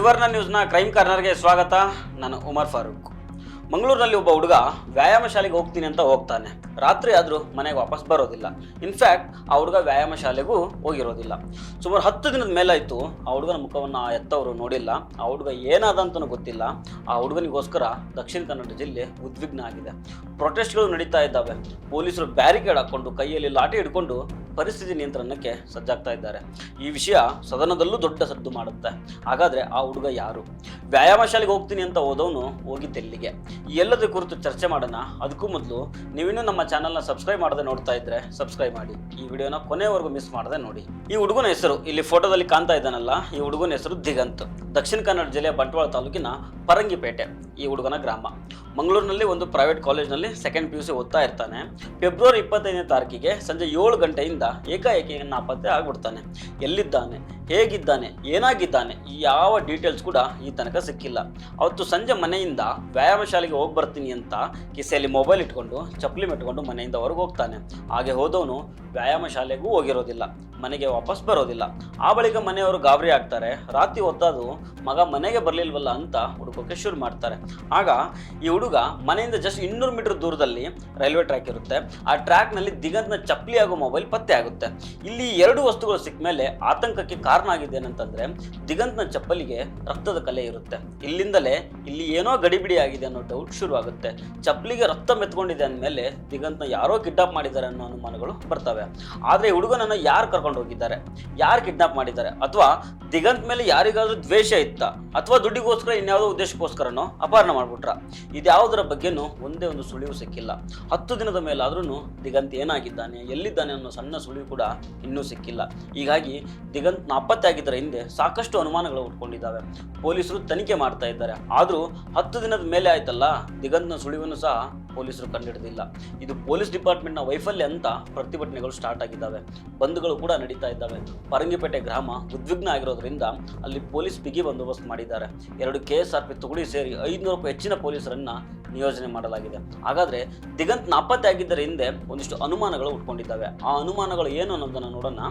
ತ್ರಿವರ್ಣ ನ್ಯೂಸ್ನ ಕ್ರೈಮ್ ಕಾರ್ನರ್ಗೆ ಸ್ವಾಗತ. ನಾನು ಉಮರ್ ಫಾರೂಕ್. ಮಂಗಳೂರಿನಲ್ಲಿ ಒಬ್ಬ ಹುಡುಗ ವ್ಯಾಯಾಮ ಶಾಲೆಗೆ ಹೋಗ್ತೀನಿ ಅಂತ ಹೋಗ್ತಾನೆ. ರಾತ್ರಿ ಆದರೂ ಮನೆಗೆ ವಾಪಸ್ ಬರೋದಿಲ್ಲ. ಇನ್ಫ್ಯಾಕ್ಟ್ ಆ ಹುಡುಗ ವ್ಯಾಯಾಮ ಶಾಲೆಗೂ ಹೋಗಿರೋದಿಲ್ಲ. ಸುಮಾರು 10 ದಿನದ ಮೇಲಾಯಿತು ಆ ಹುಡುಗನ ಮುಖವನ್ನು ಎತ್ತವರು ನೋಡಿಲ್ಲ. ಆ ಹುಡುಗ ಏನಾದಂತನೂ ಗೊತ್ತಿಲ್ಲ. ಆ ಹುಡುಗನಿಗೋಸ್ಕರ ದಕ್ಷಿಣ ಕನ್ನಡ ಜಿಲ್ಲೆ ಉದ್ವಿಗ್ನ ಆಗಿದೆ. ಪ್ರೊಟೆಸ್ಟ್ಗಳು ನಡೀತಾ ಇದ್ದಾವೆ. ಪೊಲೀಸರು ಬ್ಯಾರಿಕೇಡ್ ಹಾಕೊಂಡು ಕೈಯಲ್ಲಿ ಲಾಠಿ ಹಿಡ್ಕೊಂಡು ಪರಿಸ್ಥಿತಿ ನಿಯಂತ್ರಣಕ್ಕೆ ಸಜ್ಜಾಗ್ತಾ ಇದ್ದಾರೆ. ಈ ವಿಷಯ ಸದನದಲ್ಲೂ ದೊಡ್ಡ ಸದ್ದು ಮಾಡುತ್ತೆ. ಹಾಗಾದ್ರೆ ಆ ಹುಡುಗ ಯಾರು? ವ್ಯಾಯಾಮ ಶಾಲೆಗೆ ಹೋಗ್ತೀನಿ ಅಂತ ಹೋದವನು ಹೋಗಿದ್ದೆಲ್ಲಿಗೆ? ಈ ಎಲ್ಲದರ ಕುರಿತು ಚರ್ಚೆ ಮಾಡೋಣ. ಅದಕ್ಕೂ ಮೊದಲು ನೀವಿನ್ನೂ ನಮ್ಮ ಚಾನಲ್ನ ಸಬ್ಸ್ಕ್ರೈಬ್ ಮಾಡದೆ ನೋಡ್ತಾ ಇದ್ರೆ ಸಬ್ಸ್ಕ್ರೈಬ್ ಮಾಡಿ. ಈ ವಿಡಿಯೋನ ಕೊನೆವರೆಗೂ ಮಿಸ್ ಮಾಡದೆ ನೋಡಿ. ಈ ಹುಡುಗನ ಹೆಸರು ಇಲ್ಲಿ ಫೋಟೋದಲ್ಲಿ ಕಾಣ್ತಾ ಇದ್ದಾನಲ್ಲ, ಈ ಹುಡುಗನ ಹೆಸರು ದಿಗಂತ್. ದಕ್ಷಿಣ ಕನ್ನಡ ಜಿಲ್ಲೆಯ ಬಂಟ್ವಾಳ ತಾಲೂಕಿನ ಪರಂಗಿಪೇಟೆ ಈ ಹುಡುಗನ ಗ್ರಾಮ. ಮಂಗಳೂರಿನಲ್ಲಿ ಒಂದು ಪ್ರೈವೇಟ್ ಕಾಲೇಜ್ನಲ್ಲಿ ಸೆಕೆಂಡ್ PUC ಓದ್ತಾ ಇರ್ತಾನೆ. ಫೆಬ್ರವರಿ 25ನೇ ತಾರೀಕಿಗೆ ಸಂಜೆ 7 ಗಂಟೆಯಿಂದ ಏಕಾಏಕಿ ನಾಪತ್ತೆ ಆಗ್ಬಿಡ್ತಾನೆ. ಎಲ್ಲಿದ್ದಾನೆ, ಹೇಗಿದ್ದಾನೆ, ಏನಾಗಿದ್ದಾನೆ, ಈ ಯಾವ ಡೀಟೇಲ್ಸ್ ಕೂಡ ಈ ತನಕ ಸಿಕ್ಕಿಲ್ಲ. ಅವತ್ತು ಸಂಜೆ ಮನೆಯಿಂದ ವ್ಯಾಯಾಮ ಶಾಲೆಗೆ ಹೋಗಿ ಬರ್ತೀನಿ ಅಂತ ಕಿಸೆಯಲ್ಲಿ ಮೊಬೈಲ್ ಇಟ್ಕೊಂಡು ಚಪ್ಪಲಿ ಮೆಟ್ಕೊಂಡು ಮನೆಯಿಂದ ಹೊರಗೆ ಹೋಗ್ತಾನೆ. ಹಾಗೆ ಹೋದವನು ವ್ಯಾಯಾಮ ಶಾಲೆಗೂ ಹೋಗಿರೋದಿಲ್ಲ, ಮನೆಗೆ ವಾಪಸ್ ಬರೋದಿಲ್ಲ. ಆ ಬಳಿಕ ಮನೆಯವರು ಗಾಬರಿ ಆಗ್ತಾರೆ. ರಾತ್ರಿ ಹೊತ್ತಾದು ಮಗ ಮನೆಗೆ ಬರಲಿಲ್ವಲ್ಲ ಅಂತ ಹುಡುಕೋಕೆ ಶುರು ಮಾಡ್ತಾರೆ. ಆಗ ಈ ಹುಡುಗ ಮನೆಯಿಂದ ಜಸ್ಟ್ 200 ಮೀಟರ್ ದೂರದಲ್ಲಿ ರೈಲ್ವೆ ಟ್ರ್ಯಾಕ್ ಇರುತ್ತೆ. ಆ ಟ್ರ್ಯಾಕ್ನಲ್ಲಿ ದಿಗಂತ್ನ ಚಪ್ಪಲಿ ಹಾಗೂ ಮೊಬೈಲ್ ಪತ್ತೆ ಆಗುತ್ತೆ. ಇಲ್ಲಿ 2 ವಸ್ತುಗಳು ಸಿಕ್ಕ ಮೇಲೆ ಆತಂಕಕ್ಕೆ ಕಾರಣ ಆಗಿದೆ ಏನಂತಂದ್ರೆ, ದಿಗಂತ್ನ ಚಪ್ಪಲಿಗೆ ರಕ್ತದ ಕಲೆ ಇರುತ್ತೆ. ಇಲ್ಲಿಂದಲೇ ಇಲ್ಲಿ ಏನೋ ಗಡಿಬಿಡಿ ಆಗಿದೆ ಅನ್ನೋ ಡೌಟ್ ಶುರು ಆಗುತ್ತೆ. ಚಪ್ಪಲಿಗೆ ರಕ್ತ ಮೆತ್ಕೊಂಡಿದೆ ಅಂದಮೇಲೆ ದಿಗಂತ್ನ ಯಾರೋ ಕಿಡ್ನಾಪ್ ಮಾಡಿದ್ದಾರೆ ಅನ್ನೋ ಅನುಮಾನಗಳು ಬರ್ತವೆ. ಆದ್ರೆ ಈ ಹುಡುಗನನ್ನ ಯಾರು ಕರ್ಕೊಂಡು ಹೋಗಿದ್ದಾರೆ, ಯಾರು ಕಿಡ್ನಾಪ್ ಮಾಡಿದ್ದಾರೆ, ಅಥವಾ ದಿಗಂತ್ ಮೇಲೆ ಯಾರಿಗಾದ್ರೂ ದ್ವೇಷ ಇತ್ತ, ಅಥವಾ ದುಡ್ಡಿಗೋಸ್ಕರ ಇನ್ಯಾವುದೋ ಉದ್ದೇಶಕ್ಕೋಸ್ಕರನೋ ಅಪಹರಣ ಮಾಡ್ಬಿಟ್ರ? ಇದ್ಯಾವುದರ ಬಗ್ಗೆನೂ ಒಂದೇ ಒಂದು ಸುಳಿವು ಸಿಕ್ಕಿಲ್ಲ. 10 ದಿನದ ಮೇಲಾದ್ರೂ ದಿಗಂತ್ ಏನಾಗಿದ್ದಾನೆ, ಎಲ್ಲಿದ್ದಾನೆ ಅನ್ನೋ ಸಣ್ಣ ಸುಳಿವು ಕೂಡ ಇನ್ನೂ ಸಿಕ್ಕಿಲ್ಲ. ಹೀಗಾಗಿ ದಿಗಂತ್ ನಾಪತ್ತೆ ಆಗಿದ್ದರ ಹಿಂದೆ ಸಾಕಷ್ಟು ಅನುಮಾನಗಳು ಉಟ್ಕೊಂಡಿದ್ದಾವೆ. ಪೊಲೀಸರು ತನಿಖೆ ಮಾಡ್ತಾ ಇದ್ದಾರೆ. ಆದ್ರೂ 10 ದಿನದ ಮೇಲೆ ಆಯ್ತಲ್ಲ, ದಿಗಂತ್ನ ಸುಳಿವನ್ನು ಸಹ ಪೊಲೀಸರು ಕಂಡುಹಿಡಿದಿಲ್ಲ. ಇದು ಪೊಲೀಸ್ ಡಿಪಾರ್ಟ್ಮೆಂಟ್ನ ವೈಫಲ್ಯ ಅಂತ ಪ್ರತಿಭಟನೆಗಳು ಸ್ಟಾರ್ಟ್ ಆಗಿದ್ದಾವೆ. ಬಂದ್ಗಳು ಕೂಡ ನಡೀತಾ ಇದ್ದಾವೆ. ಪರಂಗಿಪೇಟೆ ಗ್ರಾಮ ಉದ್ವಿಗ್ನ ಆಗಿರೋದ್ರಿಂದ ಅಲ್ಲಿ ಪೊಲೀಸ್ ಬಿಗಿ ಬಂದೋಬಸ್ತ್ ಮಾಡಿದ್ದಾರೆ. 2 KSRP ತುಗುಡಿ ಸೇರಿ 500ಕ್ಕೂ ಹೆಚ್ಚಿನ ಪೊಲೀಸರನ್ನ ನಿಯೋಜನೆ ಮಾಡಲಾಗಿದೆ. ಹಾಗಾದ್ರೆ ದಿಗಂತ್ ನಾಪತ್ತೆ ಆಗಿದ್ದರ ಹಿಂದೆ ಒಂದಿಷ್ಟು ಅನುಮಾನಗಳು ಉಟ್ಕೊಂಡಿದ್ದಾವೆ. ಆ ಅನುಮಾನಗಳು ಏನು ಅನ್ನೋದನ್ನ ನೋಡೋಣ.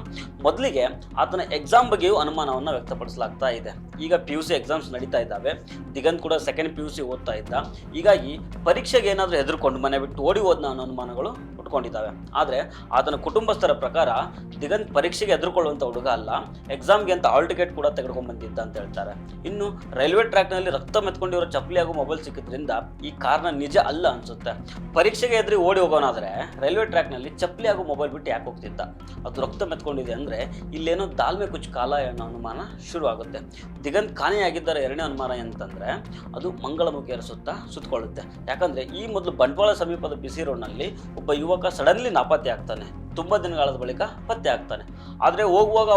ಮೊದಲಿಗೆ ಆತನ ಎಕ್ಸಾಮ್ ಬಗ್ಗೆಯೂ ಅನುಮಾನವನ್ನು ವ್ಯಕ್ತಪಡಿಸಲಾಗ್ತಾ ಇದೆ. ಈಗ PUC ಎಕ್ಸಾಮ್ಸ್ ನಡೀತಾ ಇದ್ದಾವೆ. ದಿಗಂತ್ ಕೂಡ ಸೆಕೆಂಡ್ PUC ಓದ್ತಾ ಇದ್ದ. ಹೀಗಾಗಿ ಪರೀಕ್ಷೆಗೆ ಏನಾದರೂ ಹೆದರ್ಕೊಂಡು ಮನೆ ಬಿಟ್ಟು ಓಡಿ ಹೋದ್ನ ಅನ್ನೋ ಅನುಮಾನಗಳು ಉಟ್ಕೊಂಡಿದ್ದಾವೆ. ಆದ್ರೆ ಆತನ ಕುಟುಂಬಸ್ಥರ ಪ್ರಕಾರ ದಿಗಂತ್ ಪರೀಕ್ಷೆಗೆ ಹೆದರ್ಕೊಳ್ಳುವಂತ ಹುಡುಗ ಅಲ್ಲ, ಎಕ್ಸಾಮ್ಗೆ ಅಂತ ಹಾಲ್ ಟಿಕೆಟ್ ಕೂಡ ತೆಗೆದುಕೊಂಡು ಬಂದಿದ್ದ ಅಂತ ಹೇಳ್ತಾರೆ. ಇನ್ನು ರೈಲ್ವೆ ಟ್ರ್ಯಾಕ್ನಲ್ಲಿ ರಕ್ತ ಮೆತ್ಕೊಂಡಿರೋ ಚಪ್ಪಲಿ ಹಾಗೂ ಮೊಬೈಲ್ ಸಿಕ್ಕಿದ್ರಿಂದ ಈ ಕಾರಣ ನಿಜ ಅಲ್ಲ ಅನ್ಸುತ್ತೆ. ಪರೀಕ್ಷೆಗೆ ಎದುರಿ ಓಡಿ ಹೋಗೋನಾದ್ರೆ ರೈಲ್ವೆ ಟ್ರ್ಯಾಕ್ನಲ್ಲಿ ಚಪ್ಪಲಿ ಹಾಗೂ ಮೊಬೈಲ್ ಬಿಟ್ಟು ಯಾಕೆ ಹೋಗ್ತಿದ್ದ? ಅದು ರಕ್ತ ಮೆತ್ಕೊಂಡಿದೆ ಅಂದ್ರೆ ಇಲ್ಲೇನೋ ದಾಲ್ಮೆ ಕುಚ್ ಕಾಲ ಅನ್ನೋ ಅನುಮಾನ ಶುರು ಆಗುತ್ತೆ. ದಿಗಂತ್ ಕಾಣೆಯಾಗಿದ್ದರ 2ನೇ ಅನುಮಾನ ಅಂತಂದ್ರೆ ಅದು ಮಂಗಳಮುಖಿಯರ ಸುತ್ತ ಸುತ್ತಕೊಳ್ಳುತ್ತೆ. ಯಾಕಂದ್ರೆ ಈ ಮೊದಲು ಬಂಟ್ವಾಳ ಸಮೀಪದ ಬಿಸಿ ರೋಡ್ನಲ್ಲಿ ಒಬ್ಬ ಯುವಕ ಸಡನ್ಲಿ ನಾಪತ್ತೆ ಆಗ್ತಾನೆ. ತುಂಬಾ ದಿನಗಳ ಬಳಿಕ ಪತ್ತೆ ಆಗ್ತಾನೆ. ಆದ್ರೆ ಹೋಗುವಾಗ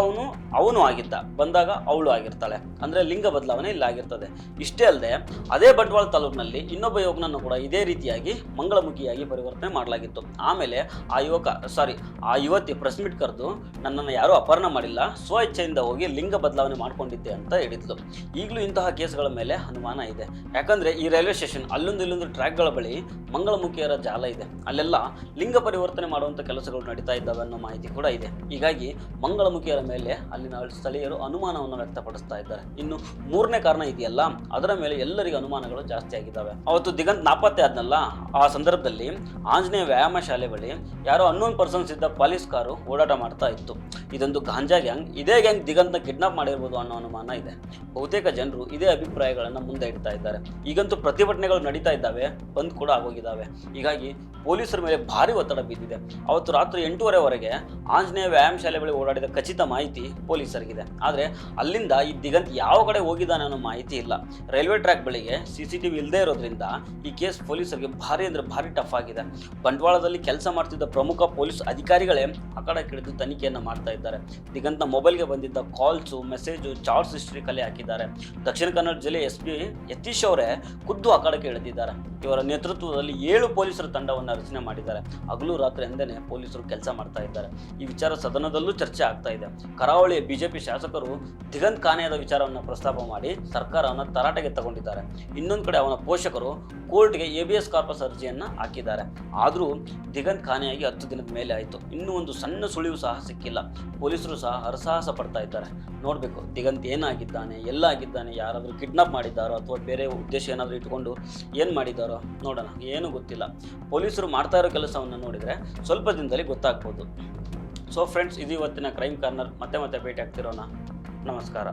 ಅವನು ಆಗಿದ್ದ, ಬಂದಾಗ ಅವಳು ಆಗಿರ್ತಾಳೆ. ಅಂದ್ರೆ ಲಿಂಗ ಬದಲಾವಣೆ ಇಲ್ಲ ಆಗಿರ್ತದೆ. ಇಷ್ಟೇ ಅಲ್ಲದೆ ಅದೇ ಬಂಟ್ವಾಳ ತಾಲೂಕಿನಲ್ಲಿ ಇನ್ನೊಬ್ಬ ಯುವಕನನ್ನು ಕೂಡ ಇದೇ ರೀತಿಯಾಗಿ ಮಂಗಳಮುಖಿಯಾಗಿ ಪರಿವರ್ತನೆ ಮಾಡಲಾಗಿತ್ತು. ಆಮೇಲೆ ಆ ಯುವತಿ ಪ್ರೆಸ್ ಮೀಟ್ ಕರೆದು ನನ್ನನ್ನು ಯಾರೂ ಅಪಹರಣ ಮಾಡಿಲ್ಲ, ಸ್ವ ಇಚ್ಛೆಯಿಂದ ಹೋಗಿ ಲಿಂಗ ಬದಲಾವಣೆ ಮಾಡ್ಕೊಂಡಿದ್ದೆ ಅಂತ ಹೇಳಿದ್ಲು. ಈಗಲೂ ಇಂತಹ ಕೇಸ್ಗಳ ಮೇಲೆ ಅನುಮಾನ ಇದೆ. ಯಾಕಂದ್ರೆ ಈ ರೈಲ್ವೆ ಸ್ಟೇಷನ್ ಅಲ್ಲೊಂದು ಇಲ್ಲೊಂದು ಟ್ರ್ಯಾಕ್ಗಳ ಬಳಿ ಮಂಗಳಮುಖಿಯರ ಜಾಲ ಇದೆ. ಅಲ್ಲೆಲ್ಲ ಲಿಂಗ ಪರಿವರ್ತನೆ ಮಾಡುವಂತ ಕೆಲಸಗಳು ನಡೀತಾ ಇದ್ದಾವೆ ಅನ್ನೋ ಮಾಹಿತಿ ಕೂಡ ಇದೆ. ಹೀಗಾಗಿ ಮಂಗಳಮುಖಿಯರ ಮೇಲೆ ಅಲ್ಲಿನ ಸ್ಥಳೀಯರು ಅನುಮಾನವನ್ನು ವ್ಯಕ್ತಪಡಿಸ್ತಾ ಇದ್ದಾರೆ. ಇನ್ನು 3ನೇ ಕಾರಣ ಇದೆಯಲ್ಲ, ಅದರ ಮೇಲೆ ಎಲ್ಲರಿಗೂ ಅನುಮಾನಗಳು ಜಾಸ್ತಿ ಆಗಿದ್ದಾವೆ. ಅವತ್ತು ದಿಗಂತ್ ನಾಪತ್ತೆ ಆದ್ನಲ್ಲ, ಆ ಸಂದರ್ಭದಲ್ಲಿ ಆಂಜನೇಯ ವ್ಯಾಯಾಮ ಶಾಲೆ ಬಳಿ ಯಾರೋ ಅನ್ನೋನ್ ಪರ್ಸನ್ಸ್ ಇದ್ದ ಪೊಲೀಸ್ ಕಾರು ಓಡಾಟ ಮಾಡ್ತಾ ಇತ್ತು. ಇದೊಂದು ಗಾಂಜಾ ಗ್ಯಾಂಗ್. ಇದೇ ಗ್ಯಾಂಗ್ ದಿಗಂತ್ನ ಕಿಡ್ನಾಪ್ ಮಾಡಿರ್ಬೋದು ಅನ್ನೋ ಅನುಮಾನ ಇದೆ. ಬಹುತೇಕ ಜನರು ಇದೇ ಅಭಿಪ್ರಾಯಗಳನ್ನ ಮುಂದೆ ಇಡ್ತಾ ಇದ್ದಾರೆ. ಈಗಂತೂ ಪ್ರತಿಭಟನೆಗಳು ನಡೀತಾ ಇದ್ದಾವೆ, ಬಂದ್ ಕೂಡ ಆಗೋಗಿದ್ದಾವೆ. ಹೀಗಾಗಿ ಪೊಲೀಸರ ಮೇಲೆ ಭಾರಿ ಒತ್ತಡ ಬಿದ್ದಿದೆ. ಅವತ್ತು ರಾತ್ರಿ 8:30ವರೆಗೆ ಆಂಜನೇಯ ವ್ಯಾಯಾಮ ಶಾಲೆ ಬಳಿ ಓಡಾಡಿದ ಖಚಿತ ಮಾಹಿತಿ ಪೊಲೀಸರಿಗಿದೆ. ಆದ್ರೆ ಅಲ್ಲಿಂದ ಈ ದಿಗಂತ್ ಯಾವ ಕಡೆ ಹೋಗಿದ್ದಾನೆ ಅನ್ನೋ ಮಾಹಿತಿ ಇಲ್ಲ. ರೈಲ್ವೆ ಟ್ರ್ಯಾಕ್ ಬಳಿಗೆ CCTV ಇಲ್ಲದೆ ಇರೋದ್ರಿಂದ ಈ ಕೇಸ್ ಪೊಲೀಸರಿಗೆ ಭಾರಿ ಅಂದ್ರೆ ಭಾರಿ ಟಫ್ ಆಗಿದೆ. ಬಂಟ್ವಾಳದಲ್ಲಿ ಕೆಲಸ ಮಾಡ್ತಿದ್ದ ಪ್ರಮುಖ ಪೊಲೀಸ್ ಅಧಿಕಾರಿಗಳೇ ಆ ಕಡೆ ಹಿಡಿದು ತನಿಖೆಯನ್ನ ಮಾಡ್ತಾ ಇದ್ದಾರೆ. ದಿಗಂತ್ನ ಮೊಬೈಲ್ಗೆ ಬಂದಿದ್ದ ಕಾಲ್ಸು, ಮೆಸೇಜು, ಚಾಟ್ಸ್ ಹಿಸ್ಟ್ರಿ ಕಲೆ ಹಾಕಿದ್ದಾರೆ. ದಕ್ಷಿಣ ಕನ್ನಡ ಜಿಲ್ಲೆ SP ಯತೀಶ್ ಅವರೇ ಖುದ್ದು ಆ ಕಡೆಗೆ ಇಳಿದಿದ್ದಾರೆ. ಇವರ ನೇತೃತ್ವದಲ್ಲಿ 7 ಪೊಲೀಸರ ತಂಡವನ್ನು ರಚನೆ ಮಾಡಿದ್ದಾರೆ. ಹಗಲು ರಾತ್ರಿ ಎಂದೇನೆ ಪೊಲೀಸರು ಕೆಲಸ ಕೆಲಸ ಮಾಡ್ತಾ ಇದ್ದಾರೆ. ಈ ವಿಚಾರ ಸದನದಲ್ಲೂ ಚರ್ಚೆ ಆಗ್ತಾ ಇದೆ. ಕರಾವಳಿಯ ಬಿಜೆಪಿ ಶಾಸಕರು ದಿಗಂತ್ ಕಾಣೆಯಾದ ವಿಚಾರವನ್ನು ಪ್ರಸ್ತಾಪ ಮಾಡಿ ಸರ್ಕಾರವನ್ನು ತರಾಟೆಗೆ ತಗೊಂಡಿದ್ದಾರೆ. ಇನ್ನೊಂದು ಕಡೆ ಅವನ ಪೋಷಕರು ಕೋರ್ಟ್ಗೆ ABS ಕಾರ್ಪಸ್ ಅರ್ಜಿಯನ್ನು ಹಾಕಿದ್ದಾರೆ. ಆದರೂ ದಿಗಂತ್ ಕಾಣೆಯಾಗಿ 10 ದಿನದ ಮೇಲೆ ಆಯಿತು. ಇನ್ನೂ ಒಂದು ಸಣ್ಣ ಸುಳಿವು ಸಹ ಸಿಕ್ಕಿಲ್ಲ. ಪೊಲೀಸರು ಸಹ ಹರಸಾಹಸ ಪಡ್ತಾ ಇದ್ದಾರೆ. ನೋಡಬೇಕು ದಿಗಂತ್ ಏನಾಗಿದ್ದಾನೆ, ಎಲ್ಲ ಆಗಿದ್ದಾನೆ, ಯಾರಾದರೂ ಕಿಡ್ನಾಪ್ ಮಾಡಿದ್ದಾರೋ ಅಥವಾ ಬೇರೆ ಉದ್ದೇಶ ಏನಾದರೂ ಇಟ್ಕೊಂಡು ಏನು ಮಾಡಿದ್ದಾರೋ ನೋಡೋಣ. ಏನೂ ಗೊತ್ತಿಲ್ಲ. ಪೊಲೀಸರು ಮಾಡ್ತಾ ಇರೋ ಕೆಲಸವನ್ನು ನೋಡಿದರೆ ಸ್ವಲ್ಪ ದಿನದಲ್ಲಿ ಗೊತ್ತಾಗ್ಬೋದು. ಸೊ ಫ್ರೆಂಡ್ಸ್, ಇದು ಇವತ್ತಿನ ಕ್ರೈಮ್ ಕಾರ್ನರ್. ಮತ್ತೆ ಭೇಟಿ ಆಗ್ತಿರೋಣ. ನಮಸ್ಕಾರ.